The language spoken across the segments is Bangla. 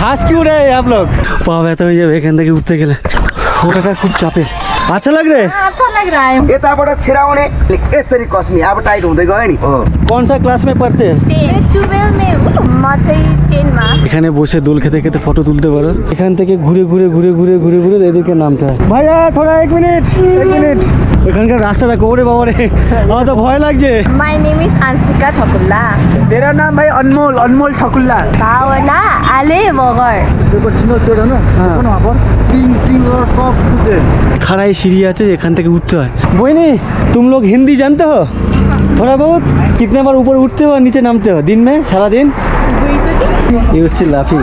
घास क्यों रहे हैं आप लोग? पा ব্যথা হয়ে যাবে এখান থেকে উঠতে গেলে। ওটা খুব চাপের। अच्छा लग रहा है? अच्छा लग रहा है। यताबाट छिराउने यसरी कस्ने अब टाइट हुँदै गयो नि। कौन सा क्लास में पढ़ते हैं? 12 में म चाहिँ 10 मा। এখানে বসে দোল খেতে খেতে ফটো তুলতে পারো। এখান থেকে ঘুরে ঘুরে ঘুরে ঘুরে ঘুরে ঘুরে এদিকে নামতে হয়। ভাইয়া थोड़ा 1 मिनट। এখানকার রাস্তাটা কোরে বাবা রে, আমার তো ভয় লাগছে। My name is Anshika Thakulla। मेरा नाम भाई अनमोल ठकुल्ला। भावना आले मगर। देखो सिंगल पेड़ है ना, हाँ। वहाँ पर सिंग और सब कुछ है। খাড়াই সিঁড়ি আছে, এখান থেকে উঠতে হয়। বইনি तुम लोग हिंदी जानते हो? थोड़ा बहुत? कितने बार ऊपर उठते हो और नीचे नामते हो दिन में, सारा दिन? ये হচ্ছে লাফিং।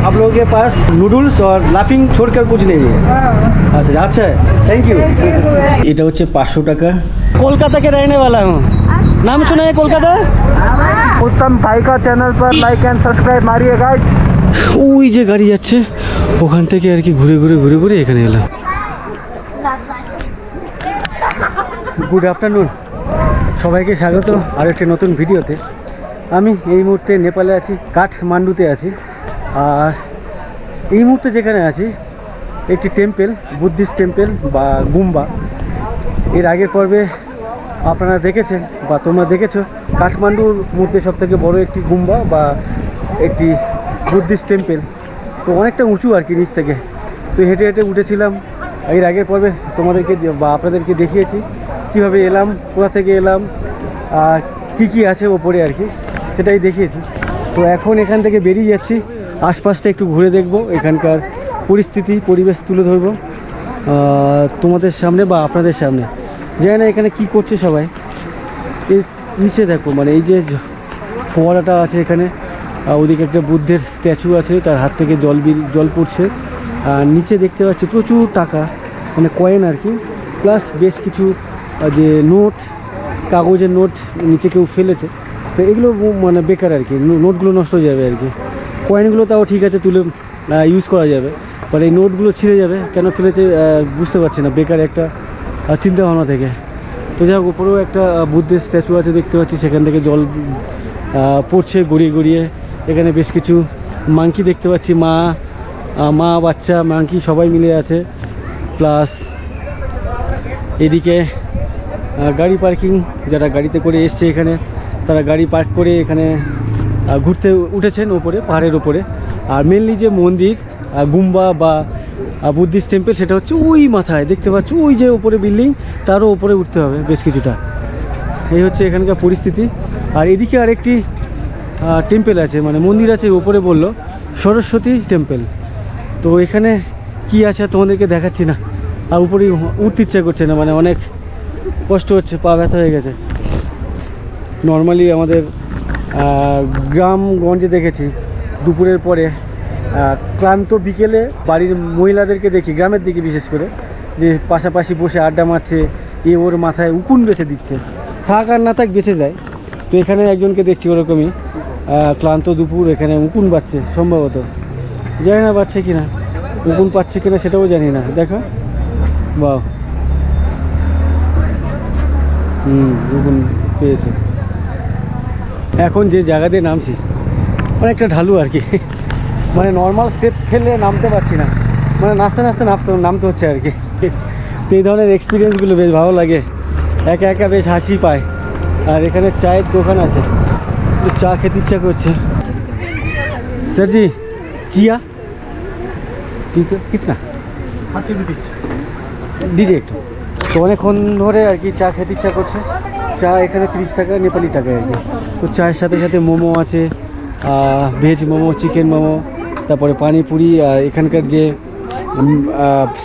आप लोगों के पास नूडल्स और लाफिंग छोड़कर कुछ नहीं है? अच्छा अच्छा है, थैंक यू। এটা হচ্ছে 500 টাকা। कोलकाता के रहने वाला हूँ। नाम सुना है कोलकाता? उत्तम भाई का चैनल पर लाइक एंड सब्सक्राइब मारिए गाइस। ওই যে গাড়ি যাচ্ছে ওখান থেকে আর কি ঘুরে ঘুরে ঘুরে ঘুরে এখানে এলাম। গুড আফটারনুন, সবাইকে স্বাগত আর একটি নতুন ভিডিওতে। আমি এই মুহূর্তে নেপালে আছি, কাঠমান্ডুতে আছি। আর এই মুহূর্তে যেখানে আছি একটি টেম্পেল, বুদ্ধিস্ট টেম্পেল বা গুম্বা। এর আগের পর্বে আপনারা দেখেছেন বা তোমরা দেখেছো কাঠমান্ডুর মধ্যে সবথেকে বড় একটি গুম্বা বা একটি বুদ্ধিস্ট টেম্পেল। তো অনেকটা উঁচু আর কি নিচ থেকে। তো হেঁটে হেঁটে উঠেছিলাম। এর আগের পর্বে তোমাদেরকে বা আপনাদেরকে দেখিয়েছি কীভাবে এলাম, কোথা থেকে এলাম, কী কী আছে ওপরে আর কি, সেটাই দেখিয়েছি। তো এখন এখান থেকে বেরিয়ে যাচ্ছি, আশপাশটা একটু ঘুরে দেখব, এখানকার পরিস্থিতি পরিবেশ তুলে ধরবো তোমাদের সামনে বা আপনাদের সামনে। জানি না এখানে কী করছে সবাই। এই নিচে দেখো, মানে এই যে ফোয়ারাটা আছে এখানে, ওদিকে একটা বুদ্ধের স্ট্যাচু আছে, তার হাত থেকে জল পড়ছে। আর নিচে দেখতে পাচ্ছি প্রচুর টাকা, মানে কয়েন আর কি, প্লাস বেশ কিছু যে নোট, কাগজের নোট নিচে কেউ ফেলেছে। তো এগুলো মানে বেকার আর কি, নোটগুলো নষ্ট হয়ে যাবে আর কি। কয়েনগুলো তাও ঠিক আছে, তুলে ইউজ করা যাবে, মানে এই নোটগুলো ছিঁড়ে যাবে, কেন ফেলেছে বুঝতে পারছি না, বেকার একটা চিন্তা ভাবনা থেকে। তো যাই হোক, ওপরেও একটা বুদ্ধের স্ট্যাচু আছে দেখতে পাচ্ছি, সেখান থেকে জল পড়ছে গড়িয়ে গড়িয়ে। এখানে বেশ কিছু মাংকি দেখতে পাচ্ছি, মা বাচ্চা মাংকি সবাই মিলে আছে। প্লাস এদিকে গাড়ি পার্কিং, যারা গাড়িতে করে এসছে এখানে তারা গাড়ি পার্ক করে এখানে ঘুরতে উঠেছেন ওপরে, পাহাড়ের ওপরে। আর মেনলি যে মন্দির গুম্বা বা বুদ্ধিস্ট টেম্পল, সেটা হচ্ছে ওই মাথায় দেখতে পাচ্ছ, ওই যে ওপরে বিল্ডিং, তারও ওপরে উঠতে হবে বেশ কিছুটা। এই হচ্ছে এখানকার পরিস্থিতি। আর এদিকে আরেকটি টেম্পল আছে, মানে মন্দির আছে ওপরে, বললো সরস্বতী টেম্পল। তো এখানে কি আছে তোমাদেরকে দেখাচ্ছি না, আর উপরে উঠতে ইচ্ছা করছে না, মানে অনেক কষ্ট হচ্ছে, পা ব্যথা হয়ে গেছে। নর্মালি আমাদের গ্রামগঞ্জে দেখেছি দুপুরের পরে ক্লান্ত বিকেলে বাড়ির মহিলাদেরকে দেখি, গ্রামের দিকে বিশেষ করে, যে পাশাপাশি বসে আড্ডা মারছে, ওর মাথায় উকুন বেছে দিচ্ছে, থাক আর না থাক বেছে দেয়। তো এখানে একজনকে দেখছি ওরকমই, ক্লান্ত দুপুর এখানে উকুন বাচ্ছে, সম্ভবত, জানি না বাচ্ছে কিনা, উকুন পাচ্ছে কিনা সেটাও জানি না। দেখো বাহ, উকুন পেয়েছে। এখন যে জায়গা দিয়ে নামছি অনেকটা ঢালু আর কি, মানে নর্মাল স্টেপ ফেলে নামতে পারছি না, মানে নাচতে নাচতে নামতে হচ্ছে আর কি। তো এই ধরনের এক্সপিরিয়েন্সগুলো বেশ ভালো লাগে, একা একা বেশ হাসি পায়। আর এখানে চায়ের দোকান আছে, চা খেতে ইচ্ছা করছে। স্যার জি চিয়া কিতনা দিদি একটু। তো অনেকক্ষণ ধরে আর কি চা খেতে ইচ্ছা করছে। চা এখানে 30 টাকা, নেপালি টাকায় আর কি। তো চায়ের সাথে সাথে মোমো আছে, ভেজ মোমো, চিকেন মোমো, তারপরে পানিপুরি। আর এখানকার যে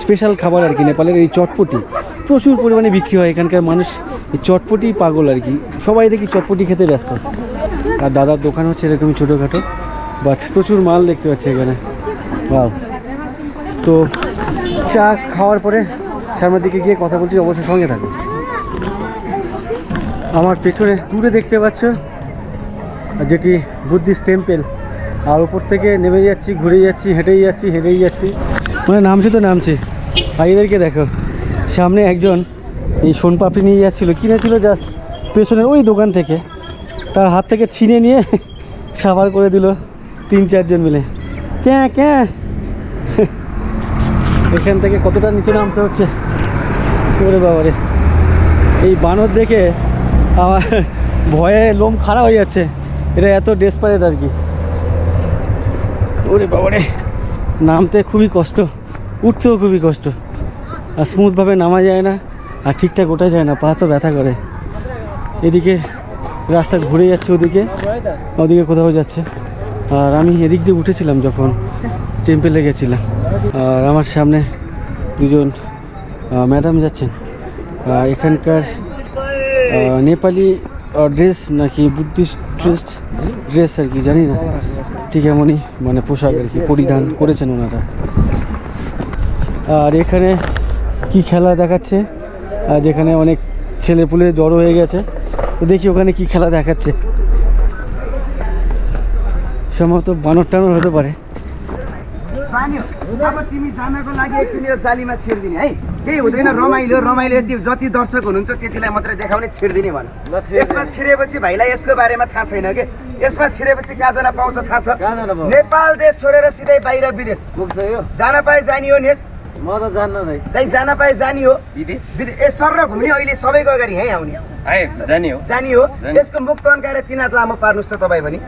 স্পেশাল খাবার আর কি নেপালের, এই চটপটি প্রচুর পরিমাণে বিক্রি হয়। এখানকার মানুষ এই চটপটি পাগল আর কি, সবাই দেখি চটপটি খেতে ব্যস্ত। আর দাদার দোকান হচ্ছে এরকমই ছোটোখাটো, বাট প্রচুর মাল দেখতে পাচ্ছি এখানে। বাহ। তো চা খাওয়ার পরে সামনের দিকে গিয়ে কথা বলছি, অবশ্যই সঙ্গে থাকো। আমার পেছনে দূরে দেখতে পাচ্ছ যেটি বুদ্ধিস্ট টেম্পেল। আর ওপর থেকে নেমে যাচ্ছি, ঘুরে যাচ্ছি, হেঁটেই যাচ্ছি, মানে নামছি তো নামছি। আর এদেরকে দেখো, সামনে একজন এই সোনপাপড়ি নিয়ে যাচ্ছিলো, কিনেছিল জাস্ট পেছনের ওই দোকান থেকে, তার হাত থেকে ছিনে নিয়ে সাবার করে দিল 3-4 জন মিলে। ক্যাঁ ক্যাঁ এখান থেকে কতটা নিচে নামতে হচ্ছে ওরে বাবারে। এই বানর দেখে আমার ভয়ে লোম খারাপ হয়ে যাচ্ছে, এটা এত ডেসপারেট আর কি। ওরে বাবারে, নামতে খুবই কষ্ট, উঠতেও খুবই কষ্ট, আর স্মুথভাবে নামা যায় না, আর ঠিকঠাক ওঠা যায় না, পা তো ব্যথা করে। এদিকে রাস্তা ঘুরে যাচ্ছে, ওদিকে ওদিকে কোথাও যাচ্ছে। আর আমি এদিক দিয়ে উঠেছিলাম যখন টেম্পেলে গেছিলাম। আর আমার সামনে দুজন ম্যাডাম যাচ্ছেন, এখানকার নেপালি ড্রেস নাকি বুদ্ধিস্ট ড্রেস আর কি জানি না, ঠিক এমনই মানে পোশাক আর কি পরিধান করেছেন ওনারা। আর এখানে কি খেলা দেখাচ্ছে, যেখানে অনেক ছেলেপুলে জড়ো হয়ে গেছে, তো দেখি ওখানে কি খেলা দেখাচ্ছে। সম্ভবত বানর টানর হতে পারে। अब तिमी जानको लागि एकछिन यो जालीमा छिर्दिने है, केही हुँदैन, रमाइलो रमाइलो, यति जति दर्शक हुनुहुन्छ त्यतिलाई मात्रै देखाउने, छिर्दिने भन। यसमा छिरेपछि भाइलाई यसको बारेमा थाहा छैन कि, यसमा छिरेपछि कहाँ जान पाउँछ थाहा छ? नेपाल देश छोडेर सिधै बाहिर विदेश पुग्छ। यो जान पाए जानी हो नेस, म त जान्न दाइ, जान पाए जानी हो विदेश। ए सर घुम्ने अहिले सबैको अगाडि यहीँ आउने जानी हो। यसको मुख तन्काएर 3 हात लामो पार्नुहोस् त तपाईँ पनि।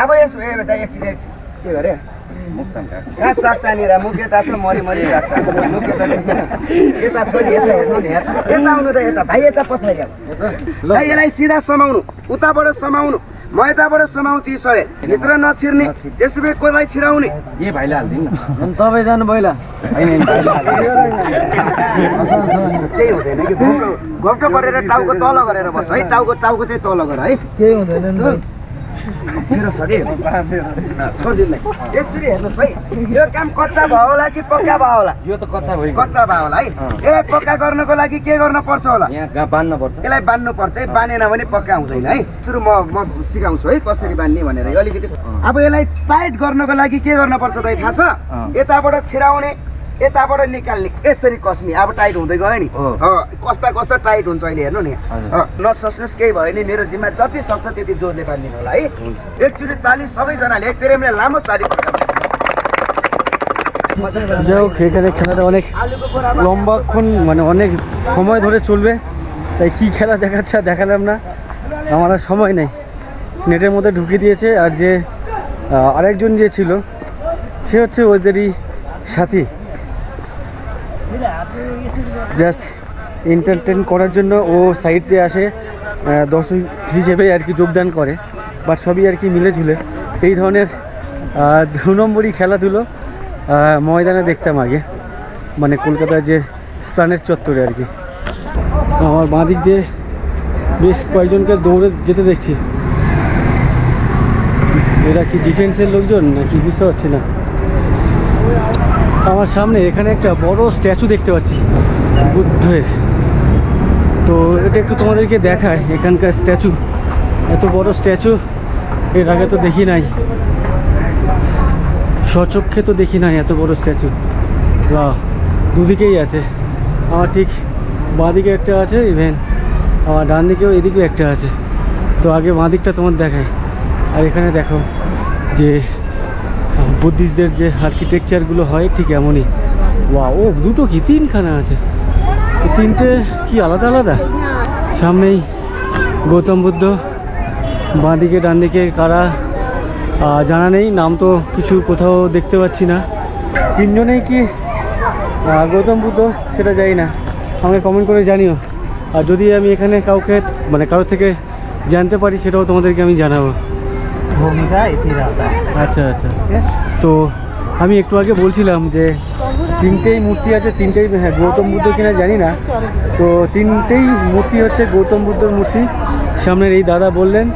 अब यस दाइ एकछिन के गरे कहाँ चाक्तानिर मुख यता छ, मरि चाक्ता मुख यता छ नि, यता हेर्नु नि, यता आउनु त, यता भाइ यता पछाडि आउनु भाइ, यसलाई सिधा समाउनु, उताबाट समाउनु, म यताबाट समाउँछु सरे, भित्र नछिर्ने, त्यसो भए कसलाई छिराउने ए भाइले हाल्दिनु न, तपाईँ जानु पहिला केही हुँदैन कि, घोप्टो परेर टाउको तल गरेर बस है, टाउको चाहिँ तल गर है, केही हुँदैन मेरो छ कि छोडिदिनुलाई। एकचोटि हेर्नुहोस् है, यो काम कच्चा भयो होला कि पक्का भयो होला? यो त कच्चा भयो होला है। यसलाई पक्का गर्नको लागि के गर्न पर्छ होला? यहाँ बान्नु पर्छ, यसलाई बान्नु पर्छ है, बानेन भने पक्का हुँदैन है। सुरु म सिकाउँछु है कसरी बान्ने भनेर अलिकति। अब यसलाई टाइट गर्नको लागि के गर्न पर्छ दाइ थाहा छ? यताबाट छिराउने, यताबाट निकाल्ने, यसरी कसनी। अब टाइट हुँदै गयो नि, कस्ता टाइट हुन्छ अहिले हेर्नु नि। नसोच्नुहोस्, केही भयो नि, मेरो जिम्मा जति सक्छ त्यति जोरले बाँधिदिनु होला है। एकचोटि ताली सबैजनाले प्रेमले लामो ताली। যাই হোক, এখানে খেলাটা অনেক লম্বাক্ষণ মানে অনেক সময় ধরে চলবে, তাই কি খেলা দেখাচ্ছে দেখালাম না, আমার আর সময় নেই, নেটের মধ্যে ঢুকিয়ে দিয়েছে। আর যে আরেকজন যে ছিল সে হচ্ছে ওদেরই সাথী, জাস্ট এন্টারটেন করার জন্য ও সাইড দিয়ে আসে, দর্শক হিসেবে আর কি যোগদান করে, বাট সবই আর কি মিলে ঝুলে। এই ধরনের 2 নম্বরই খেলাধুলো ময়দানে দেখতাম আগে, মানে কলকাতার যে স্প্লানেড চত্বরে আর কি। আমার বাঁ দিক দিয়ে বেশ কয়েকজনকে দৌড়ে যেতে দেখছি, এরা কি ডিফেন্সের লোকজন নাকি বুঝতে পারছি না। আমার সামনে এখানে একটা বড় স্ট্যাচু দেখতে পাচ্ছি বুদ্ধের, তো এটা একটু তোমাদেরকে দেখায়। এখানকার স্ট্যাচু, এত বড় স্ট্যাচু এর আগে তো দেখি নাই, স্বচক্ষে তো দেখি নাই এত বড় স্ট্যাচু। বাহ, দুদিকেই আছে, আমার ঠিক বাঁ দিকে একটা আছে, ইভেন আমার ডান দিকেও এদিকেও একটা আছে। তো আগে বাঁ দিকটা তোমার দেখায়। আর এখানে দেখো যে বুদ্ধিস্টদের যে আর্কিটেকচারগুলো হয় ঠিক এমনই। ওয়া, ও দুটো কি 3খানা আছে, 3টে কি আলাদা আলাদা। সামনেই গৌতম বুদ্ধ, বাঁ দিকে ডান দিকে কারা জানা নেই, নাম তো কিছু কোথাও দেখতে পাচ্ছি না। 3জনেই কি গৌতম বুদ্ধ সেটা জানি না, আমাকে কমেন্ট করে জানিও। আর যদি আমি এখানে কাউকে মানে কারোর থেকে জানতে পারি সেটাও তোমাদেরকে আমি জানাবো। আচ্ছা আচ্ছা, তো আমি একটু আগে বলছিলাম যে 3টেই মূর্তি আছে, 3টেই হ্যাঁ গৌতম বুদ্ধ কিনা জানি না, তো 3টেই মূর্তি হচ্ছে গৌতম বুদ্ধর মূর্তি। সামনের এই দাদা বললেন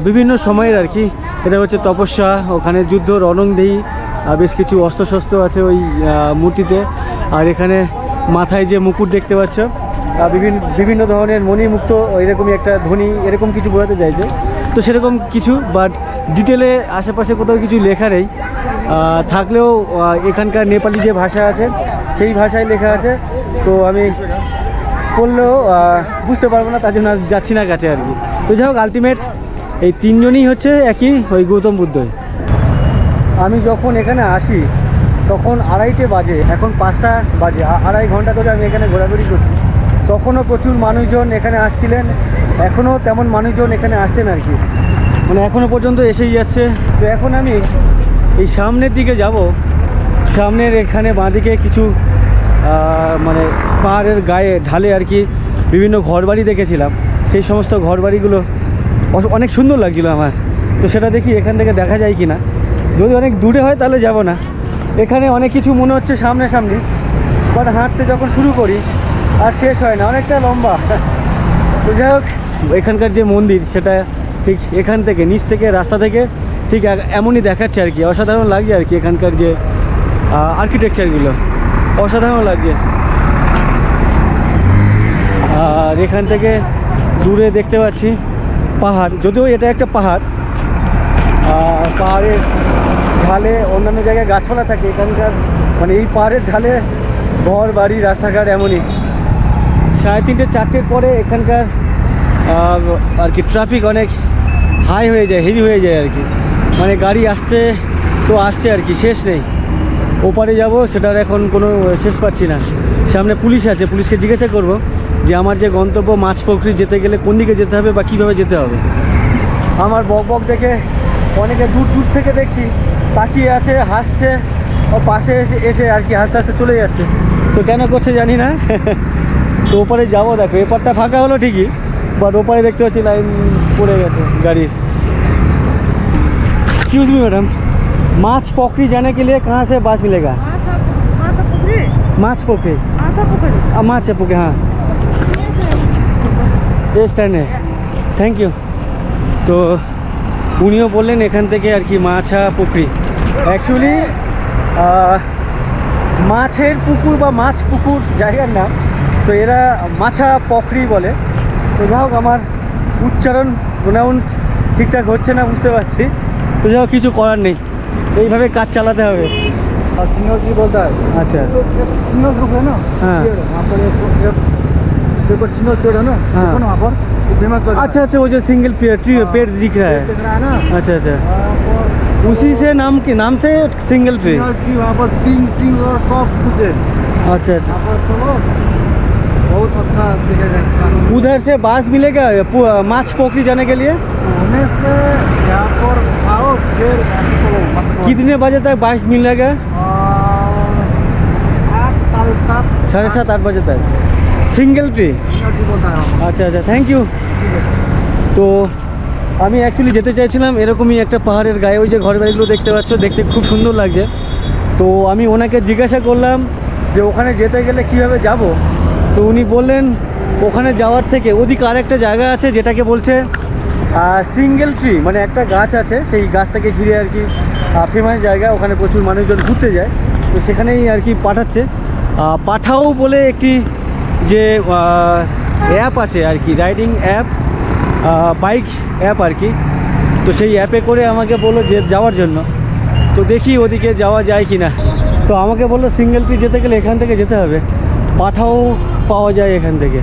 বিভিন্ন সময়ের আর কি, এটা হচ্ছে তপস্যা, ওখানে যুদ্ধ, রণংদেহী, বেশ কিছু অস্ত্রশস্ত্র আছে ওই মূর্তিতে। আর এখানে মাথায় যে মুকুট দেখতে পাচ্ছ, বিভিন্ন ধরনের মণিমুক্ত, এরকমই একটা ধ্বনি, এরকম কিছু বোঝাতে চাইছে। তো সেরকম কিছু, বাট ডিটেলে আশেপাশে কোথাও কিছু লেখা নেই, থাকলেও এখানকার নেপালি যে ভাষা আছে সেই ভাষায় লেখা আছে, তো আমি পড়লেও বুঝতে পারবো না, তার জন্য যাচ্ছি না কাছে আর কি। তো যাই হোক, আলটিমেট এই 3জনই হচ্ছে একই ওই গৌতম বুদ্ধ। আমি যখন এখানে আসি তখন 2:30 বাজে, এখন 5টা বাজে, 2.5 ঘন্টা ধরে আমি এখানে ঘোরাঘুরি করছি। তখনও প্রচুর মানুষজন এখানে আসছিলেন, এখনও তেমন মানুষজন এখানে আসছেন আর কি, মানে এখনও পর্যন্ত এসেই যাচ্ছে। তো এখন আমি এই সামনের দিকে যাব। সামনের এখানে বাঁদিকে কিছু মানে পাহাড়ের গায়ে ঢালে আর কি বিভিন্ন ঘরবাড়ি দেখেছিলাম, সেই সমস্ত ঘরবাড়িগুলো অনেক সুন্দর লাগছিল আমার। তো সেটা দেখি এখান থেকে দেখা যায় কি না, যদি অনেক দূরে হয় তাহলে যাব না। এখানে অনেক কিছু মনে হচ্ছে সামনাসামনি, বাট হাঁটতে যখন শুরু করি আর শেষ হয় না, অনেকটা লম্বা। তো যাই হোক, এখানকার যে মন্দির সেটা ঠিক এখান থেকে নিচ থেকে রাস্তা থেকে ঠিক এমনই দেখাচ্ছে আর কি, অসাধারণ লাগছে আর কি। এখানকার যে আর্কিটেকচারগুলো অসাধারণ লাগছে। আর এখান থেকে দূরে দেখতে পাচ্ছি পাহাড়, যদিও এটা একটা পাহাড়। পাহাড়ের ঢালে অন্যান্য জায়গায় গাছপালা থাকে, এখানকার মানে এই পাহাড়ের ঢালে ঘর বাড়ি রাস্তাঘাট এমনই। 3:30 4টের পরে এখানকার আর কি ট্রাফিক অনেক হাই হয়ে যায়, হেভি হয়ে যায় আর কি, মানে গাড়ি আসছে তো আসছে আর কি, শেষ নেই। ওপারে যাব সেটার এখন কোনো শেষ পাচ্ছি না। সামনে পুলিশ আছে, পুলিশকে জিজ্ঞাসা করব যে আমার যে গন্তব্য মাছপুকুরি যেতে গেলে কোন দিকে যেতে হবে বা কীভাবে যেতে হবে। আমার বক দেখে অনেকে দূর দূর থেকে দেখছি তাকিয়ে আছে, হাসছে, ও পাশে এসে আর কি হাসতে হাসতে চলে যাচ্ছে। তো কেন করছে জানি না। তো ওপারে যাবো, দেখো এপারটা ফাঁকা হলো ঠিকই, বাট ওপারে দেখতে পাচ্ছি লাইন পড়ে গেছে গাড়ির। एक्सक्यूज मी मैडम, माछ पोखरी जाने के लिए कहाँ से बस मिलेगा? माछ पोखरी, माछ पोखरी, हाँ ये स्टैंड है। Thank you. तो উনিও বললেন এখান থেকে আর কি মাছা পুকুরি, অ্যাকচুয়ালি মাছের পুকুর বা মাছ পুকুর জায়গার নাম, তো এরা মাছা পখরি বলে। তো যাই হোক, আমার উচ্চারণ প্রোনাউন্স ঠিকঠাক হচ্ছে না বুঝতে পারছি, তো যাই হোক কিছু করার নেই, এইভাবে কাজ চালাতে হবে। और सिंगल ट्री बोलता है। अच्छा, सिंगल ग्रुप है ना, हाँ। पेड़ वहाँ पर देखो सिंगल पेड़ है ना, हाँ। देखो ना वहाँ पर फेमस जगह है। अच्छा अच्छा, वो जो सिंगल ट्री हाँ। पेड़ दिख रहा है, दिख रहा है ना, अच्छा अच्छा, वहाँ पर उसी से नाम के नाम से सिंगल ट्री। सिंगल ट्री, वहाँ पर तीन सिंग और सब कुछ है। अच्छा अच्छा, वहाँ पर चलो, बहुत अच्छा दिखेगा। उधर से बस मिलेगा माछ पोखरी जाने के लिए? पुणे से यहाँ पर आओ, फिर यहाँ से चलो मस्को। कितने बजे तक बस मिलेगा? 8 7:30 7:30 8 बजे तक सिंगल ट्री। सिंगल ट्री बोलता है। আচ্ছা আচ্ছা, থ্যাংক ইউ। তো আমি অ্যাকচুয়ালি যেতে চাইছিলাম এরকমই একটা পাহাড়ের গায়ে, ওই যে ঘর বাড়িগুলো দেখতে পাচ্ছ, দেখতে খুব সুন্দর লাগছে। তো আমি ওনাকে জিজ্ঞাসা করলাম যে ওখানে যেতে গেলে কীভাবে যাব। তো উনি বললেন ওখানে যাওয়ার থেকে ওদিকে আরেকটা জায়গা আছে যেটাকে বলছে সিঙ্গেল ট্রি, মানে একটা গাছ আছে, সেই গাছটাকে ঘিরে আর কি ফেমাস জায়গা, ওখানে প্রচুর মানুষজন ঘুরতে যায়। তো সেখানেই আর কি পাঠাচ্ছে। পাঠাও বলে একটি যে অ্যাপ আছে আর কি, রাইডিং অ্যাপ, বাইক অ্যাপ আর কি। তো সেই অ্যাপে করে আমাকে বললো যে যাওয়ার জন্য। তো দেখি ওদিকে যাওয়া যায় কি না। তো আমাকে বললো সিঙ্গেল ট্রি যেতে গেলে এখান থেকে যেতে হবে, পাঠাও পাওয়া যায় এখান থেকে।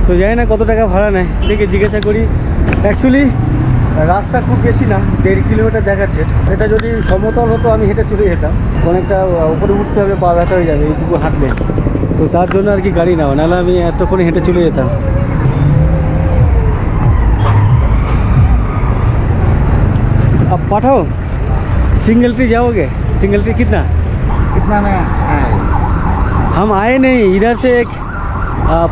তো জানি না কত টাকা ভাড়া নেয়, দেখে জিজ্ঞাসা করি। অ্যাকচুয়ালি রাস্তা খুব বেশি না, 1.5 কিলোমিটার দেখাচ্ছে। এটা যদি সমতল হতো আমি হেঁটে চলে যেতাম, অনেকটা উপরে উঠতে হবে, পা ব্যথা হয়ে যাবে এইটুকু হাঁটলে। তো তার জন্য আর কি গাড়ি নাও, নাহলে আমি এতক্ষণে হেঁটে চলে যেতাম। अब पाठाओ सिंगल ट्री जाओगे? सिंगल ट्री कितना? कितना में है? हम आए नहीं, इधर से एक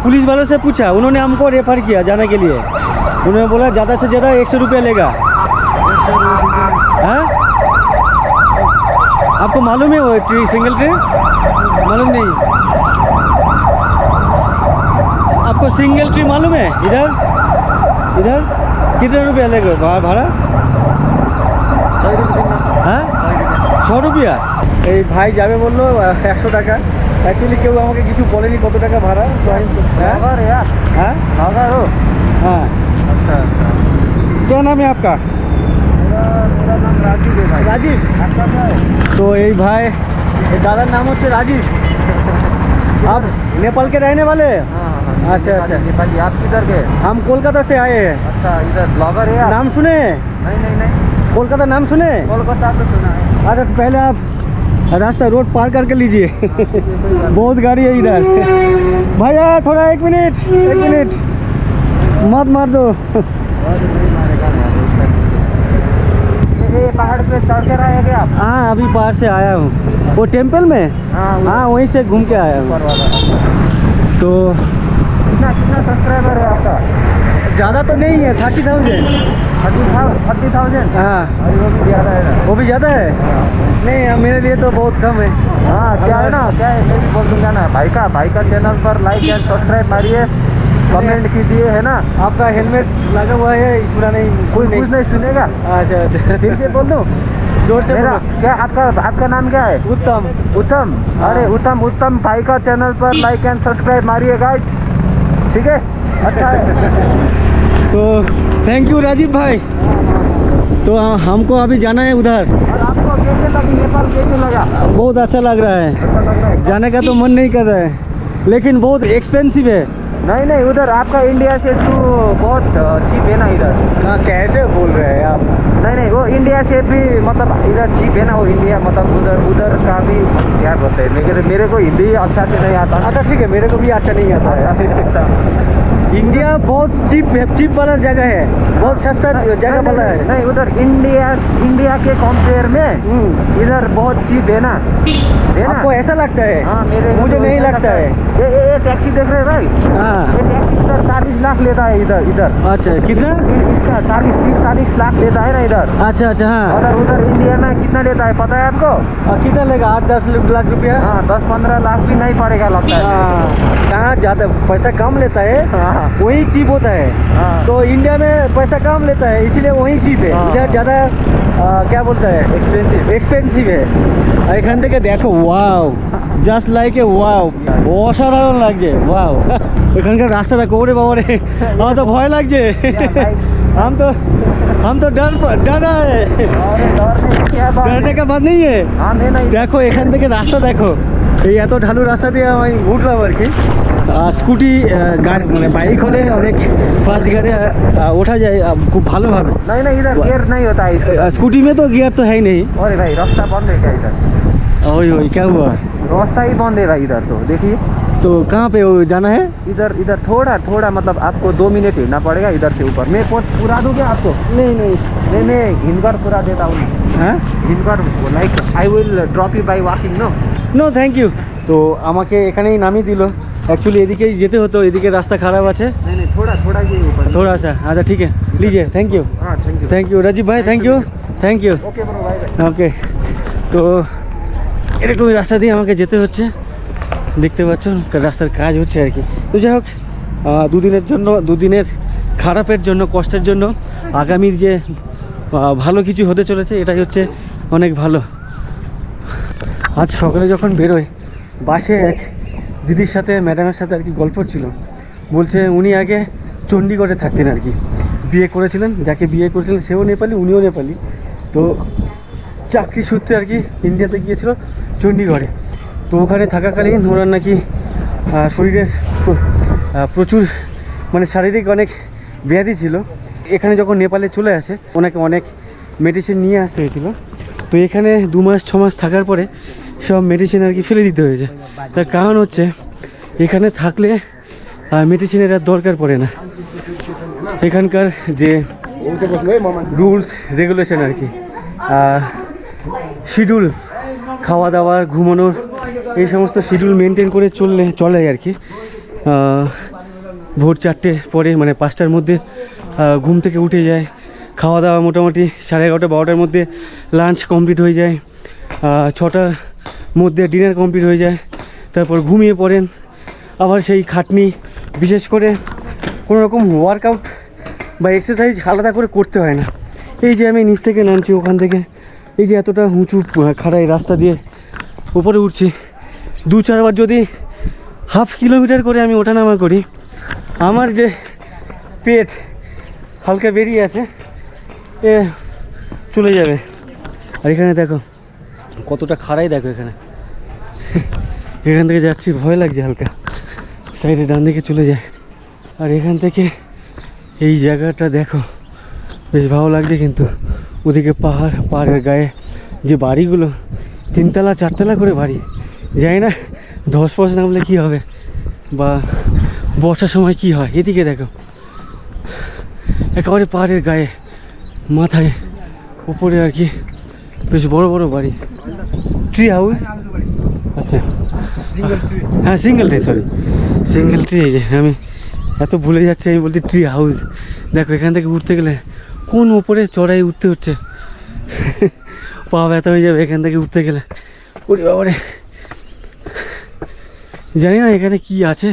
पुलिस वालों से पूछा, उन्होंने हमको रेफर किया जाने के लिए। उन्होंने बोला ज़्यादा से ज़्यादा 100 रुपया लेगा। हाँ, आपको मालूम है वो ट्री, सिंगल ट्री? मालूम नहीं आपको? सिंगल ट्री मालूम है? इधर इधर कितना रुपया लेगा भाड़ा? হ্যাঁ, 100 রুপিয়া। এই ভাই যাবে বললো 100 টাকা। অ্যাকচুয়ালি কেউ আমাকে কিছু বলেনি কত টাকা ভাড়া। তো আমি হ্যাঁ হ্যাঁ हाँ, अच्छा अच्छा। क्या नाम है आपका? मेरा नाम राजीव है भाई। राजीव। आपका क्या है? तो এই ভাই, এই দাদার নাম হচ্ছে রাজীব। आप नेपाल के रहने वाले हैं? हाँ हाँ। अच्छा अच्छा। नेपाली। आप किधर के? हम कोलकाता से आए हैं। अच्छा, इधर ब्लॉगर है आप? नाम सुने? नहीं नहीं नहीं, कोलकाता नाम सुने? कोलकाता तो सुना है। अच्छा पहले आप रास्ता रोड पार करके लीजिए बहुत गाड़ी है इधर। भैया थोड़ा 1 मिनट मत मार दो। ये पहाड़ पे चढ़ कर आए क्या आप? हाँ अभी बाहर से आया हूँ, वो टेम्पल में। हाँ वहीं से घूम के आया हूँ। तो कितना सब्सक्राइबर है आपका? ज़्यादा तो नहीं है, 30,000। 30,000? हाँ अरे वो भी ज़्यादा है ना। वो भी ज़्यादा है? नहीं मेरे लिए तो बहुत कम है। हाँ क्या है ना, क्या है मैं भी बोल दूंगा ना, भाई का चैनल पर लाइक एंड सब्सक्राइब मारिए, कमेंट कीजिए, है ना। आपका हेलमेट लगा हुआ है, पूरा नहीं कोई कुछ नहीं सुनेगा। अच्छा फिर से बोल दो जोर से मेरा। बोलो। क्या आपका नाम क्या है? उत्तम। अरे उत्तम भाई का चैनल पर लाइक एंड सब्सक्राइब मारिए गाइस, ठीक है? अच्छा है। तो थैंक यू राजीव भाई। तो हमको अभी जाना है उधर। और आपको कैसे लगी नेपाल, कैसे लगा? बहुत अच्छा लग रहा है, अच्छा लग रहा है? जाने का तो मन नहीं कर रहा है, लेकिन बहुत एक्सपेंसिव है। नहीं उधर आपका इंडिया से तो बहुत चीप है ना इधर। हाँ कैसे बोल रहे हैं आप? नहीं वो इंडिया से भी मतलब इधर चीप है ना, वो इंडिया मतलब उधर का भी क्या बोलते हैं, मेरे को हिंदी अच्छा से नहीं आता। अच्छा ठीक है, मेरे को भी अच्छा नहीं आता है। इंडिया बहुत चीप वाला जगह है, बहुत सस्ता जगह वाला है। नहीं उधर इंडिया के कंपेयर में इधर बहुत चीप है ना, है ना? आपको ऐसा लगता है? हाँ मुझे नहीं लगता है। ये टैक्सी देख रहे हैं भाई? हाँ ये टैक्सी इधर 40 लाख लेता है इधर। अच्छा कितना? इसका 40 लाख लेता है ना इधर। अच्छा हाँ। उधर इंडिया में कितना लेता है पता है आपको? कितना लेगा? 8-10 लाख रुपया? हाँ 10-15 लाख भी नहीं पड़ेगा लगता है। कहाँ ज़्यादा पैसा कम लेता है वही चीप होता है। हाँ। तो इंडिया में पैसा कम लेता है इसीलिए वही चीप है। हाँ। इधर ज़्यादा क्या बोलता है, एक्सपेंसिव है। एखान থেকে দেখো wow, just like a wow, অসাধারণ লাগছে ওয়াও। এখানকার রাস্তাটা করে বাবা রে, আমার তো ভয় লাগছে। हम तो डर रहा है। डरने का बात नहीं है। हाँ नहीं দেখো এখান থেকে রাস্তা দেখো, এই এত ঢালু রাস্তা দিয়ে আমি উঠলাম আর কি। স্কুটি গাড়ি মানে বাইক হলে অনেক ফাস্ট গাড়ি ওঠা যায় খুব ভালোভাবে। नहीं इधर गियर नहीं होता है इसके। स्कूटी में तो गियर तो है ही नहीं। अरे भाई रास्ता बंद है क्या इधर? वही क्या हुआ? रास्ता ही बंद है भाई इधर, तो देखिए। तो कहाँ पे जाना है? इधर थोड़ा मतलब आपको 2 मिनट हिड़ना पड़ेगा इधर से ऊपर। मैं पूरा दूँ क्या आपको? नहीं मैं हिंदकर पूरा देता हूँ। हाँ हिंदकर like I will drop you by walking. No thank you. तो আমাকে এখানেই নামিয়ে দিল। एक्चुअली এদিকেই যেতে হতো, এদিকে রাস্তা খারাপ আছে। नहीं थोड़ा ही ऊपर। थोड़ा सा अच्छा ठीक है लीजिए। थैंक यू हाँ थैंक यू राजीव भाई, thank you. Okay bro bye. Okay তো এরকমই রাস্তা দিয়ে আমাকে যেতে হচ্ছে, দেখতে পাচ্ছ রাস্তার কাজ হচ্ছে আর কি। তো যাই হোক দুদিনের খারাপের জন্য, কষ্টের জন্য আগামীর যে ভালো কিছু হতে চলেছে এটাই হচ্ছে অনেক ভালো। আজ সকালে যখন বেরোয় বাসে এক দিদির সাথে ম্যাডামের সাথে আর কি গল্প ছিল, বলছে উনি আগে চণ্ডীগড়ে থাকতেন আর কি, বিয়ে করেছিলেন, যাকে বিয়ে করেছিলেন সেও নেপালি উনিও নেপালি। তো চাকরি সূত্রে আর কি ইন্ডিয়াতে গিয়েছিল চণ্ডীগড়ে। তো ওখানে থাকাকালীন ওনার নাকি শরীরের প্রচুর মানে শারীরিক অনেক ব্যাধি ছিল। এখানে যখন নেপালে চলে আসে ওনাকে অনেক মেডিসিন নিয়ে আসতে হয়েছিল। তো এখানে 2 মাস 6 মাস থাকার পরে সব মেডিসিন আর কি ফেলে দিতে হয়েছে। তার কারণ হচ্ছে এখানে থাকলে মেডিসিনের আর দরকার পড়ে না। এখানকার যে রুলস রেগুলেশন আর কি, শিডিউল, খাওয়া দাওয়ার, ঘুমানোর, এই সমস্ত শিডিউল মেনটেন করে চলে আর কি। ভোর 4টে পরে মানে 5টার মধ্যে ঘুম থেকে উঠে যায়, খাওয়া দাওয়া মোটামুটি 11:30 12টার মধ্যে লাঞ্চ কমপ্লিট হয়ে যায়, 6টার মধ্যে ডিনার কমপ্লিট হয়ে যায়, তারপর ঘুমিয়ে পড়েন। আবার সেই খাটনি, বিশেষ করে কোনো রকম ওয়ার্কআউট বা এক্সারসাইজ আলাদা করে করতে হয় না। এই যে আমি নিচ থেকে নামছি, ওখান থেকে এই যে এতটা উঁচু খাড়াই রাস্তা দিয়ে উপরে উঠছি, 2-4 বার যদি 1/2 কিলোমিটার করে আমি ওঠানামা করি, আমার যে পেট হালকা বেরিয়ে আছে এ চলে যাবে। আর এখানে দেখো কতটা খাড়াই, দেখো এখানে এখান থেকে যাচ্ছি ভয় লাগছে হালকা, সাইডে ডান দিকে চলে যায়। আর এখান থেকে এই জায়গাটা দেখো বেশ ভালো লাগছে, কিন্তু ওদিকে পাহাড়ের গায়ে যে বাড়িগুলো 3তলা 4তলা করে বাড়ি, জানি না ধস ফস নামলে কী হবে বা বর্ষার সময় কি হয়। এদিকে দেখো একেবারে পাহাড়ের গায়ে মাথায় উপরে আর কি বেশ বড় বড় বাড়ি। ট্রি হাউস, আচ্ছা হ্যাঁ single tree, sorry single tree. এই যে আমি এত ভুলে যাচ্ছি, আমি বলছি ট্রি হাউস। দেখো এখান থেকে উঠতে গেলে কোন উপরে চড়াই উঠতে হচ্ছে, পা ব্যথা হয়ে যাবে এখান থেকে উঠতে গেলে। ওরে বাবারে, জানি না এখানে কি আছে,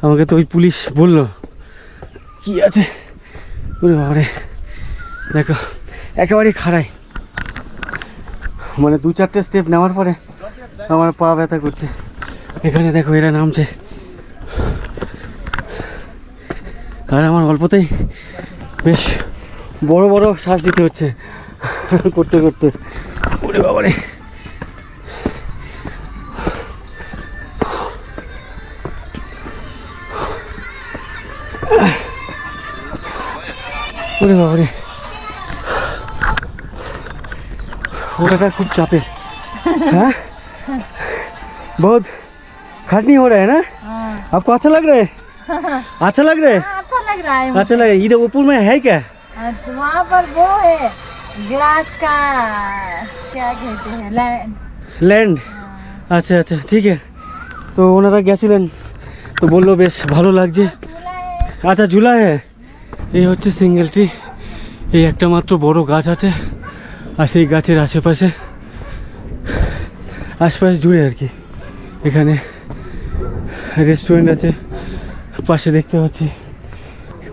আমাকে তো ওই পুলিশ বললো কি আছে। ওরে বাবারে দেখো একেবারে খাড়াই, মানে 2-4টে স্টেপ নেওয়ার পরে আমার পা ব্যথা করছে। এখানে দেখো এরা নামছে, আর আমার অল্পতেই বেশ বড় বড় শ্বাস দিতে হচ্ছে করতে করতে। ওরে বাবারে, ওরে বাবারে, ওটা खूब चापे। हाँ बहुत खटनी हो रहा है ना? आपको अच्छा लग रहा है? अच्छा लग रहा है? अच्छा लग रहा है अच्छा लग रहा है। इधर ऊपर में है क्या? वहाँ पर वो है ग्लास का, क्या कहते हैं, लैंड। अच्छा अच्छा ठीक है। तो ওনারা গেছিলেন তো বললো বেশ ভালো লাগছে। আচ্ছা ঝুলা है। এই হচ্ছে সিঙ্গেল ট্রি, এই একটা মাত্র বড় গাছ আছে, আর সেই গাছের আশেপাশে আশপাশ জুড়ে আর কি এখানে রেস্টুরেন্ট আছে। পাশে দেখতে পাচ্ছি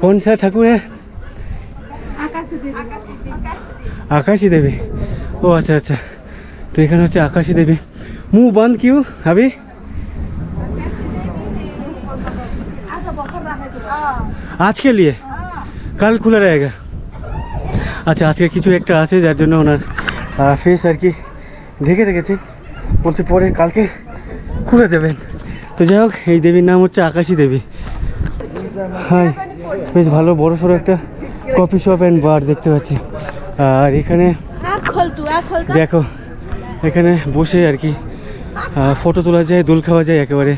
কোন সা ঠাকুর है? आकाशी देवी। ओ अच्छा अच्छा, तो এখানে হচ্ছে आकाशी देवी। मुंह बंद क्यों अभी? आज के लिए, कल खुला रहेगा। আচ্ছা আজকে কিছু একটা আছে যার জন্য ওনার ফেস আর কি ঢেকে রেখেছে, বলছে পরে কালকে খুলে দেবেন। তো যাই হোক, এই দেবীর নাম হচ্ছে আকাশী দেবী। হ্যাঁ বেশ ভালো বড় সড়ো একটা কফি শপ অ্যান্ড বার দেখতে পাচ্ছি। আর এখানে দেখো এখানে বসে আর কি ফটো তোলা যায়, দোল খাওয়া যায়, একেবারে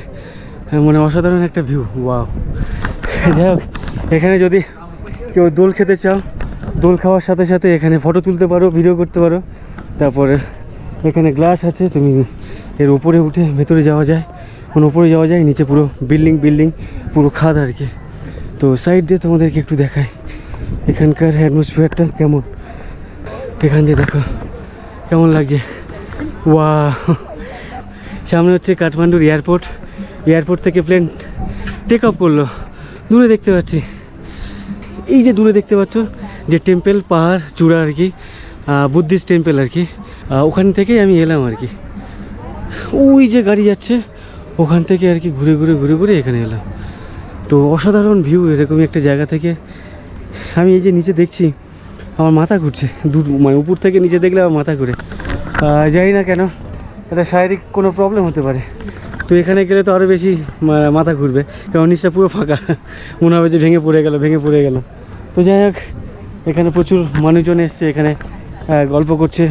মানে অসাধারণ একটা ভিউ। ওয়াও। যাই হোক, এখানে যদি কেউ দোল খেতে চাও, দোল খাওয়ার সাথে সাথে এখানে ফটো তুলতে পারো, ভিডিও করতে পারো। তারপরে এখানে গ্লাস আছে, তুমি এর উপরে উঠে ভেতরে যাওয়া যায়, মানে উপরে যাওয়া যায়, নিচে পুরো বিল্ডিং পুরো খাদ আর কি। তো সাইড দিয়ে তোমাদেরকে একটু দেখায় এখানকার অ্যাটমসফিয়ারটা কেমন। এখান দিয়ে দেখো কেমন লাগছে। ওয়া, সামনে হচ্ছে কাঠমান্ডুর এয়ারপোর্ট। এয়ারপোর্ট থেকে প্লেন টেক অফ করলো। দূরে দেখতে পাচ্ছি, এই যে দূরে দেখতে পাচ্ছ যে টেম্পেল, পাহাড় চূড়া আর কি, বুদ্ধিস্ট টেম্পেল আর কি, ওখান থেকেই আমি এলাম আর কি। ওই যে গাড়ি যাচ্ছে ওখান থেকে আর কি ঘুরে ঘুরে এখানে এলাম। তো অসাধারণ ভিউ এরকমই একটা জায়গা থেকে। আমি এই যে নিচে দেখছি আমার মাথা ঘুরছে, মানে উপর থেকে নিচে দেখলে আমার মাথা ঘুরে। জানি না কেন, এটা শারীরিক কোনো প্রবলেম হতে পারে। তো এখানে গেলে তো আরও বেশি মাথা ঘুরবে, কারণ নিচটা পুরো ফাঁকা, মনে হবে যে ভেঙে পড়ে গেল। তো যাই হোক, এখানে প্রচুর মানুষজন এসছে, এখানে গল্প করছে,